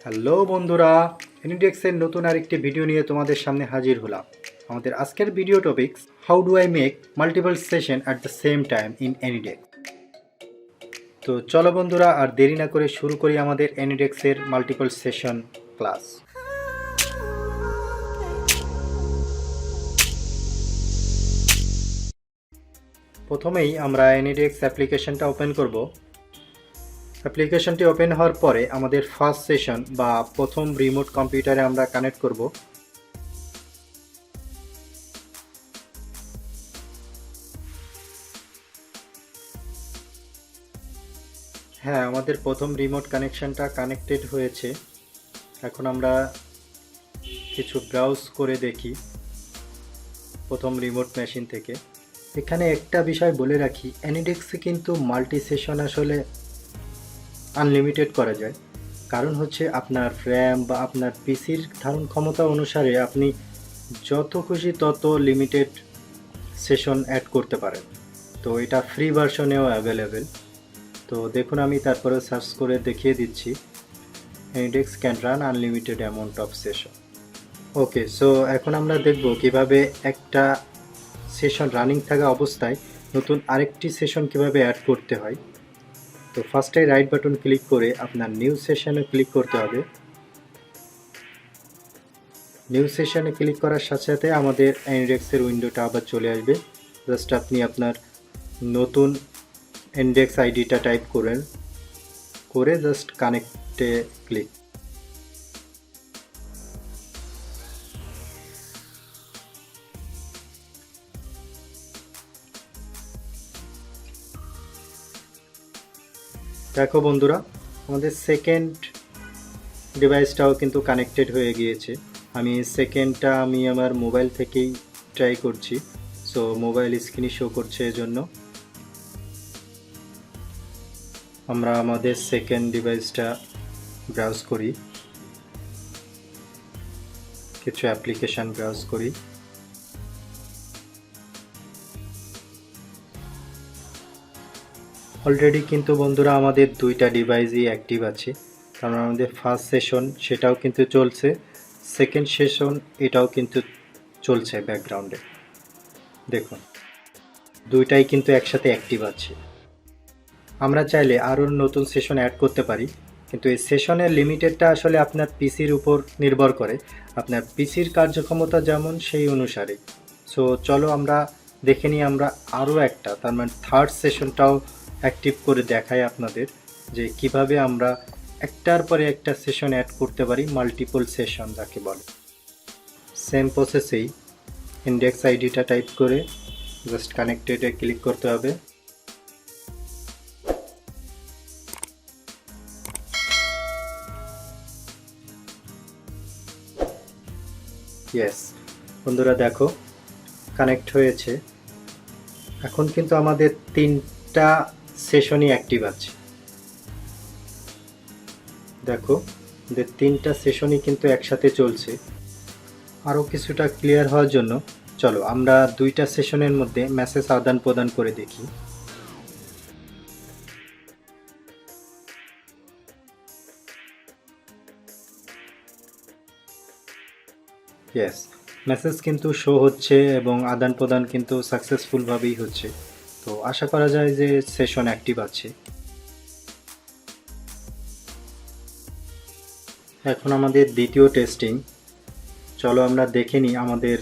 Hello বন্ধুরা, এনিডেক্সের নতুন আরেকটি ভিডিও নিয়ে তোমাদের সামনে হাজির হলাম। আমাদের আজকের video topics how do I make multiple session at the same time in AnyDesk. তো চলো বন্ধুরা, আর দেরি না করে শুরু করি আমাদের এনিডেক্সের মাল্টিপল সেশন ক্লাস। প্রথমেই আমরা এনিডেক্স অ্যাপ্লিকেশনটা ওপেন করব। অ্যাপ্লিকেশনটি ওপেন হওয়ার পরে আমাদের ফার্স্ট সেশন বা প্রথম রিমোট কম্পিউটারে আমরা কানেক্ট করব। হ্যাঁ, আমাদের প্রথম রিমোট কানেকশনটা কানেক্টেড হয়েছে। এখন আমরা কিছু ব্রাউজ করে দেখি প্রথম রিমোট মেশিন থেকে। এখানে একটা বিষয় বলে রাখি, অ্যানিডেক্সে কিন্তু মাল্টি সেশন আসলে আনলিমিটেড করা যায়। কারণ হচ্ছে আপনার র্যাম বা আপনার পিসির ধারণ ক্ষমতা অনুসারে আপনি যত খুশি তত লিমিটেড সেশন অ্যাড করতে পারেন। তো এটা ফ্রি ভার্সনেও অ্যাভেলেবেল। তো দেখুন, আমি তারপরে সার্চ করে দেখিয়ে দিচ্ছি। AnyDesk can run unlimited amount of session. Okay, so এখন আমরা দেখব কিভাবে একটা সেশন রানিং থাকা অবস্থায় নতুন আরেকটি সেশন কিভাবে অ্যাড করতে হয়। তো ফার্স্টে রাইট বাটন ক্লিক করে আপনার নিউ সেশনে ক্লিক করতে হবে। নিউ সেশনে ক্লিক করার সাথে সাথে আমাদের AnyDesk'ের উইন্ডোটা আবার চলে আসবে। জাস্ট আপনি আপনার নতুন ইন্ডেক্স আইডিটা টাইপ করে জাস্ট কানেক্টে ক্লিক। দেখো বন্ধুরা, আমাদের সেকেন্ড ডিভাইসটাও কিন্তু কানেক্টেড হয়ে গিয়েছে। আমি সেকেন্ডটা আমার মোবাইল থেকেই ট্রাই করছি। সো মোবাইল স্ক্রিনে শো করছে, এজন্য আমরা আমাদের সেকেন্ড ডিভাইসটা ব্রাউজ করি, কিছু অ্যাপ্লিকেশান ব্রাউজ করি। অলরেডি কিন্তু বন্ধুরা আমাদের দুইটা ডিভাইসই অ্যাক্টিভ আছে, কারণ আমাদের ফার্স্ট সেশন সেটাও কিন্তু চলছে, সেকেন্ড সেশন এটাও কিন্তু চলছে ব্যাকগ্রাউন্ডে। দেখুন, দুইটাই কিন্তু একসাথে অ্যাক্টিভ আছে। আমরা চাইলে আরও নতুন সেশন অ্যাড করতে পারি, কিন্তু এই সেশনের লিমিটেডটা আসলে আপনার পিসির উপর নির্ভর করে, আপনার পিসির কার্যক্ষমতা যেমন সেই অনুসারে। সো চলো আমরা দেখে নিই, আমরা আরও একটা, তার মানে থার্ড সেশনটাও অ্যাক্টিভ করে দেখাই আপনাদের যে কিভাবে আমরা একটার পরে একটা সেশন অ্যাড করতে পারি, মাল্টিপল সেশন যাকে বলে। সেম প্রসেসেই ইন্ডেক্স আইডিটা টাইপ করে জাস্ট কানেক্টেডে ক্লিক করতে হবে। ইয়েস বন্ধুরা, দেখো কানেক্ট হয়েছে। এখন কিন্তু আমাদের তিনটা সেশনই অ্যাক্টিভ আছে। দেখো, আমাদের তিনটা সেশনই কিন্তু একসাথে চলছে। আরও কিছুটা ক্লিয়ার হওয়ার জন্য চলো আমরা দুইটা সেশনের মধ্যে মেসেজ আদান প্রদান করে দেখি। ইয়েস, মেসেজ কিন্তু শো হচ্ছে এবং আদান প্রদান কিন্তু সাকসেসফুলভাবেই হচ্ছে। তো আশা করা যায় যে সেশন অ্যাক্টিভ আছে। এখন আমাদের দ্বিতীয় টেস্টিং। চলো আমরা দেখে নিই আমাদের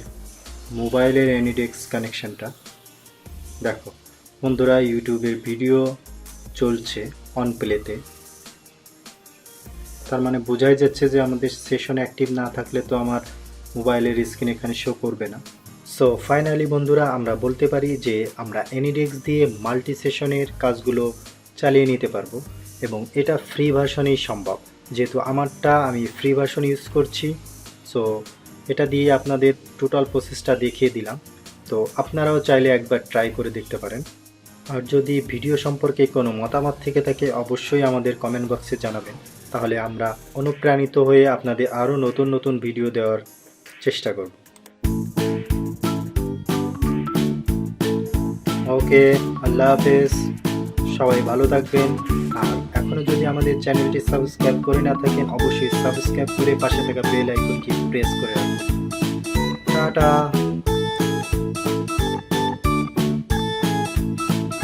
মোবাইলের AnyDesk কানেকশনটা। দেখো বন্ধুরা, ইউটিউবের ভিডিও চলছে অন প্লেতে, তার মানে বোঝাই যাচ্ছে যে আমাদের সেশন অ্যাক্টিভ না থাকলে তো আমার মোবাইলের স্ক্রিন এখানে শো করবে না। সো ফাইনালি বন্ধুরা, আমরা বলতে পারি যে আমরা AnyDesk দিয়ে মাল্টি সেশনের কাজগুলো চালিয়ে নিতে পারবো, এবং এটা ফ্রি ভার্সনেই সম্ভব। যেহেতু আমারটা আমি ফ্রি ভার্সন ইউজ করছি, সো এটা দিয়ে আপনাদের টোটাল প্রসেসটা দেখিয়ে দিলাম। তো আপনারাও চাইলে একবার ট্রাই করে দেখতে পারেন। আর যদি ভিডিও সম্পর্কে কোনো মতামত থেকে থাকে অবশ্যই আমাদের কমেন্ট বক্সে জানাবেন, তাহলে আমরা অনুপ্রাণিত হয়ে আপনাদের আরও নতুন নতুন ভিডিও দেওয়ার চেষ্টা করব। ওকে, আল্লাহ হাফেজ, সবাই ভালো থাকবেন। আর এখন এখনও যদি আমাদের চ্যানেলটি সাবস্ক্রাইব করে না থাকেন অবশ্যই সাবস্ক্রাইব করে পাশে থাকা বেল আইকনটি প্রেস করে রাখুন। টাটা।